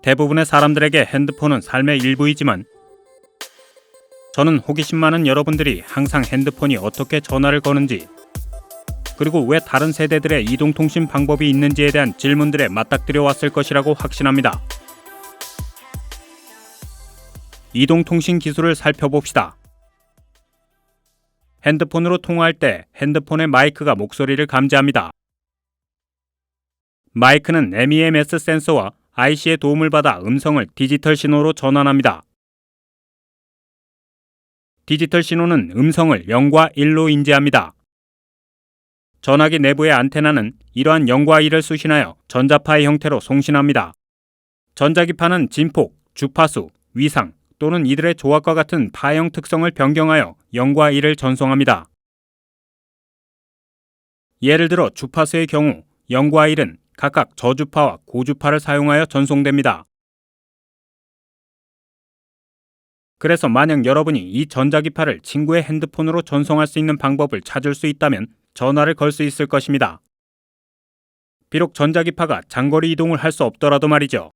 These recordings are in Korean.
대부분의 사람들에게 핸드폰은 삶의 일부이지만 저는 호기심 많은 여러분들이 항상 핸드폰이 어떻게 전화를 거는지, 그리고 왜 다른 세대들의 이동통신 방법이 있는지에 대한 질문들에 맞닥뜨려 왔을 것이라고 확신합니다. 이동통신 기술을 살펴봅시다. 핸드폰으로 통화할 때 핸드폰의 마이크가 목소리를 감지합니다. 마이크는 MEMS 센서와 IC의 도움을 받아 음성을 디지털 신호로 전환합니다. 디지털 신호는 음성을 0과 1로 인지합니다. 전화기 내부의 안테나는 이러한 0과 1을 수신하여 전자파의 형태로 송신합니다. 전자기파는 진폭, 주파수, 위상 또는 이들의 조합과 같은 파형 특성을 변경하여 0과 1을 전송합니다. 예를 들어 주파수의 경우 0과 1은 각각 저주파와 고주파를 사용하여 전송됩니다. 그래서 만약 여러분이 이 전자기파를 친구의 핸드폰으로 전송할 수 있는 방법을 찾을 수 있다면 전화를 걸 수 있을 것입니다. 비록 전자기파가 장거리 이동을 할 수 없더라도 말이죠.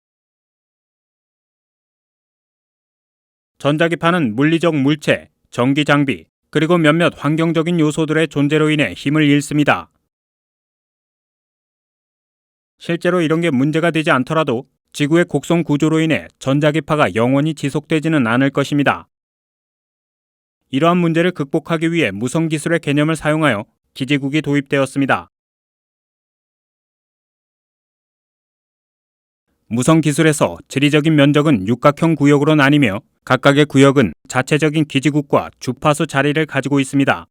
전자기파는 물리적 물체, 전기 장비, 그리고 몇몇 환경적인 요소들의 존재로 인해 힘을 잃습니다. 실제로 이런 게 문제가 되지 않더라도 지구의 곡선 구조로 인해 전자기파가 영원히 지속되지는 않을 것입니다. 이러한 문제를 극복하기 위해 무선기술의 개념을 사용하여 기지국이 도입되었습니다. 무선기술에서 지리적인 면적은 육각형 구역으로 나뉘며 각각의 구역은 자체적인 기지국과 주파수 자리를 가지고 있습니다.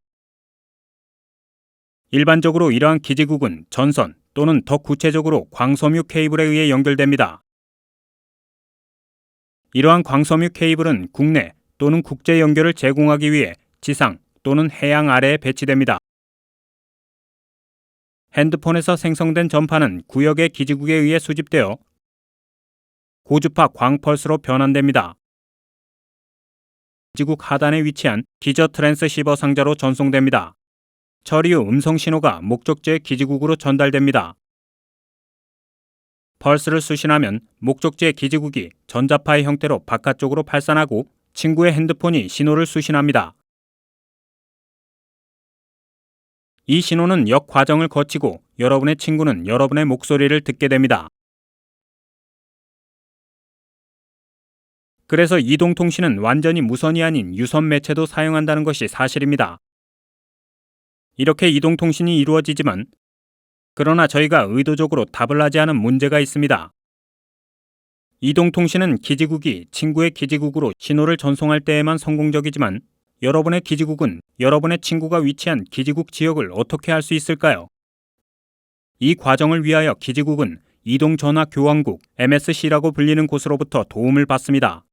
일반적으로 이러한 기지국은 전선 또는 더 구체적으로 광섬유 케이블에 의해 연결됩니다. 이러한 광섬유 케이블은 국내 또는 국제 연결을 제공하기 위해 지상 또는 해양 아래에 배치됩니다. 핸드폰에서 생성된 전파는 구역의 기지국에 의해 수집되어 고주파 광펄스로 변환됩니다. 기지국 하단에 위치한 기저 트랜스시버 상자로 전송됩니다. 처리 후 음성 신호가 목적지의 기지국으로 전달됩니다. 펄스를 수신하면 목적지의 기지국이 전자파의 형태로 바깥쪽으로 발산하고 친구의 핸드폰이 신호를 수신합니다. 이 신호는 역 과정을 거치고 여러분의 친구는 여러분의 목소리를 듣게 됩니다. 그래서 이동통신은 완전히 무선이 아닌 유선 매체도 사용한다는 것이 사실입니다. 이렇게 이동통신이 이루어지지만 그러나 저희가 의도적으로 답을 하지 않은 문제가 있습니다. 이동통신은 기지국이 친구의 기지국으로 신호를 전송할 때에만 성공적이지만 여러분의 기지국은 여러분의 친구가 위치한 기지국 지역을 어떻게 알 수 있을까요? 이 과정을 위하여 기지국은 이동전화교환국 MSC라고 불리는 곳으로부터 도움을 받습니다.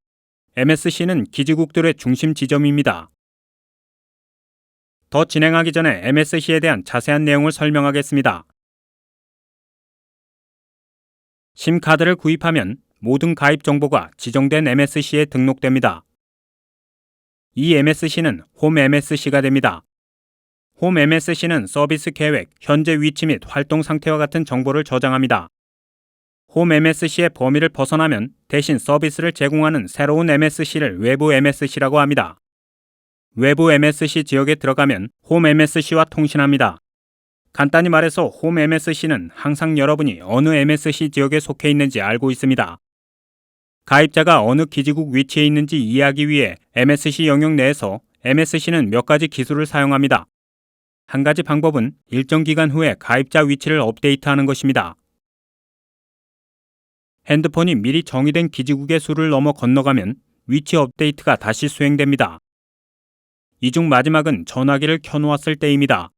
MSC는 기지국들의 중심 지점입니다. 더 진행하기 전에 MSC에 대한 자세한 내용을 설명하겠습니다. 심카드를 구입하면 모든 가입 정보가 지정된 MSC에 등록됩니다. 이 MSC는 홈 MSC가 됩니다. 홈 MSC는 서비스 계획, 현재 위치 및 활동 상태와 같은 정보를 저장합니다. 홈 MSC의 범위를 벗어나면 대신 서비스를 제공하는 새로운 MSC를 외부 MSC라고 합니다. 외부 MSC 지역에 들어가면 홈 MSC와 통신합니다. 간단히 말해서 홈 MSC는 항상 여러분이 어느 MSC 지역에 속해 있는지 알고 있습니다. 가입자가 어느 기지국 위치에 있는지 이해하기 위해 MSC 영역 내에서 MSC는 몇 가지 기술을 사용합니다. 한 가지 방법은 일정 기간 후에 가입자 위치를 업데이트하는 것입니다. 핸드폰이 미리 정의된 기지국의 수를 넘어 건너가면 위치 업데이트가 다시 수행됩니다. 이 중 마지막은 전화기를 켜놓았을 때입니다.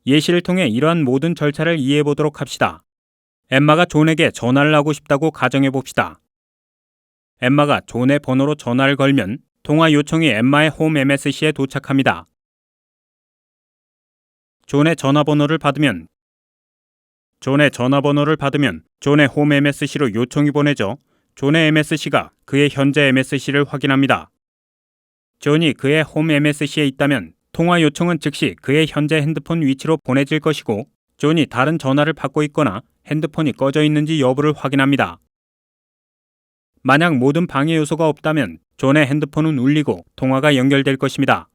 예시를 통해 이러한 모든 절차를 이해해 보도록 합시다. 엠마가 존에게 전화를 하고 싶다고 가정해 봅시다. 엠마가 존의 번호로 전화를 걸면 통화 요청이 엠마의 홈 MSC에 도착합니다. 존의 전화번호를 받으면 존의 홈 MSC로 요청이 보내져 존의 MSC가 그의 현재 MSC를 확인합니다. 존이 그의 홈 MSC에 있다면 통화 요청은 즉시 그의 현재 핸드폰 위치로 보내질 것이고 존이 다른 전화를 받고 있거나 핸드폰이 꺼져 있는지 여부를 확인합니다. 만약 모든 방해 요소가 없다면 존의 핸드폰은 울리고 통화가 연결될 것입니다.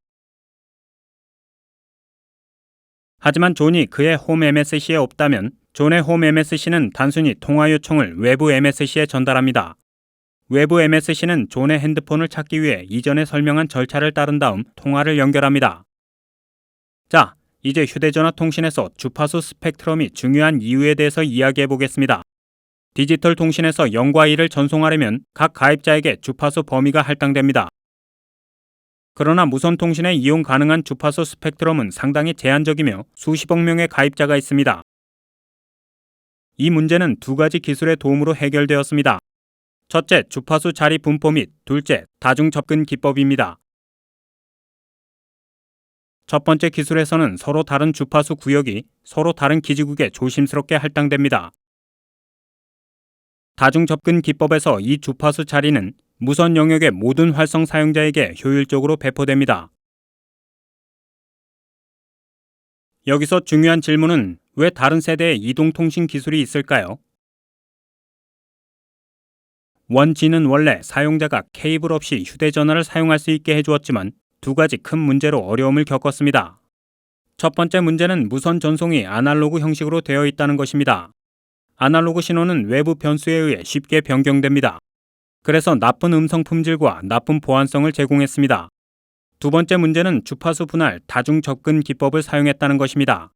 하지만 존이 그의 홈 MSC에 없다면 존의 홈 MSC는 단순히 통화 요청을 외부 MSC에 전달합니다. 외부 MSC는 존의 핸드폰을 찾기 위해 이전에 설명한 절차를 따른 다음 통화를 연결합니다. 자, 이제 휴대전화 통신에서 주파수 스펙트럼이 중요한 이유에 대해서 이야기해 보겠습니다. 디지털 통신에서 0과 1을 전송하려면 각 가입자에게 주파수 범위가 할당됩니다. 그러나 무선 통신에 이용 가능한 주파수 스펙트럼은 상당히 제한적이며 수십억 명의 가입자가 있습니다. 이 문제는 두 가지 기술의 도움으로 해결되었습니다. 첫째, 주파수 자리 분포 및 둘째, 다중 접근 기법입니다. 첫 번째 기술에서는 서로 다른 주파수 구역이 서로 다른 기지국에 조심스럽게 할당됩니다. 다중 접근 기법에서 이 주파수 자리는 무선 영역의 모든 활성 사용자에게 효율적으로 배포됩니다. 여기서 중요한 질문은 왜 다른 세대의 이동통신 기술이 있을까요? 1G는 원래 사용자가 케이블 없이 휴대전화를 사용할 수 있게 해주었지만 두 가지 큰 문제로 어려움을 겪었습니다. 첫 번째 문제는 무선 전송이 아날로그 형식으로 되어 있다는 것입니다. 아날로그 신호는 외부 변수에 의해 쉽게 변경됩니다. 그래서 나쁜 음성 품질과 나쁜 보안성을 제공했습니다. 두 번째 문제는 주파수 분할 다중 접근 기법을 사용했다는 것입니다.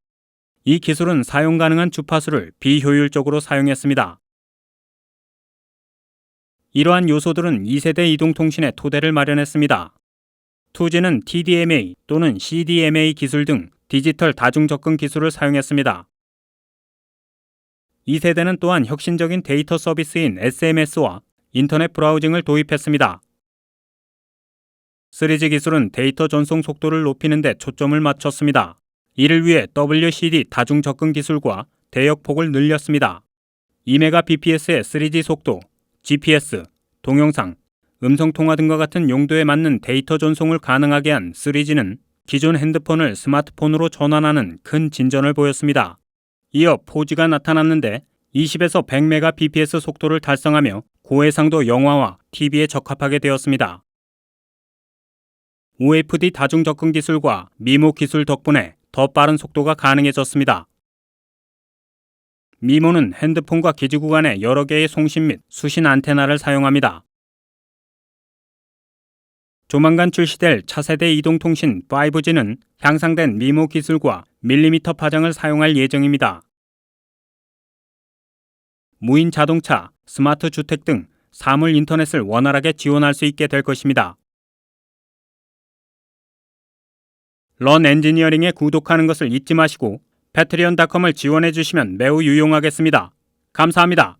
이 기술은 사용 가능한 주파수를 비효율적으로 사용했습니다. 이러한 요소들은 2세대 이동통신의 토대를 마련했습니다. 2G는 TDMA 또는 CDMA 기술 등 디지털 다중 접근 기술을 사용했습니다. 2세대는 또한 혁신적인 데이터 서비스인 SMS와 인터넷 브라우징을 도입했습니다. 3G 기술은 데이터 전송 속도를 높이는 데 초점을 맞췄습니다. 이를 위해 WCD 다중 접근 기술과 대역폭을 늘렸습니다. 2Mbps의 3G 속도, GPS, 동영상, 음성통화 등과 같은 용도에 맞는 데이터 전송을 가능하게 한 3G는 기존 핸드폰을 스마트폰으로 전환하는 큰 진전을 보였습니다. 이어 4G가 나타났는데 20에서 100Mbps 속도를 달성하며 고해상도 영화와 TV에 적합하게 되었습니다. OFD 다중 접근 기술과 미모 기술 덕분에 더 빠른 속도가 가능해졌습니다. 미모는 핸드폰과 기지국 안에 여러 개의 송신 및 수신 안테나를 사용합니다. 조만간 출시될 차세대 이동통신 5G는 향상된 미모 기술과 밀리미터 파장을 사용할 예정입니다. 무인 자동차, 스마트 주택 등 사물 인터넷을 원활하게 지원할 수 있게 될 것입니다. 런 엔지니어링에 구독하는 것을 잊지 마시고 패트리언.com을 지원해 주시면 매우 유용하겠습니다. 감사합니다.